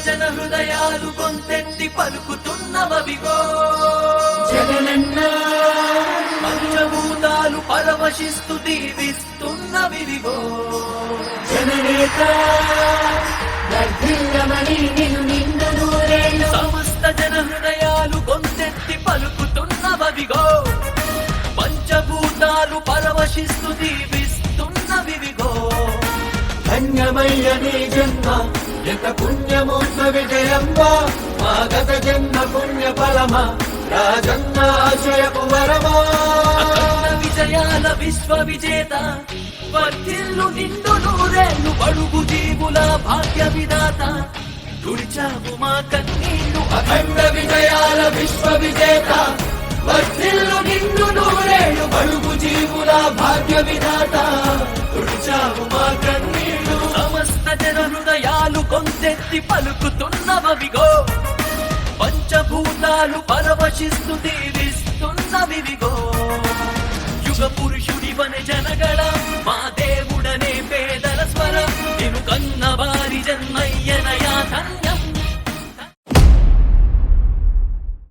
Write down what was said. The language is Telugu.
జన హృదయాలు గొంతెత్తి పలుకుతున్నవిగో జగనన్న పంచభూతాలు పరవశిస్తూ దీవిస్తున్నవిగో జననేత వర్ధిల్లమని నిన్ను నిండు నూరేళ్ళు సమస్త జన హృదయాలు గొంతెత్తి పలుకుతున్నవిగో పంచభూతాలు పరవశిస్తూ దీవిస్తున్నవిగో ధన్యమయ్య నీ జన్మ యత పుణ్యమూర్త విజయమ్మ మా గత జన్మ పుణ్య ఫలమ రాజన్న ఆశయపు వరమా అఖండ విజయాల విశ్వ విజేత వర్ధిల్లు నిండు నూరేళ్ళు బడుగు జీవుల భాగ్య విధాత తుడిచావు మా కన్నీళ్లు అఖండ విజయాల విశ్వ విజేత వర్ధిల్లు నిండు నూరేళ్ళు బడుగు జీవుల భాగ్య విధాత తుడిచావు మా కన్నీళ్లు సమస్త జన హృదయాలు గొంతెత్తి పలుకుతున్నవిగో పంచభూతాలు పరవశిస్తూ దీవిస్తున్నవిగో యుగ పురుషుడి వన జనగణ మా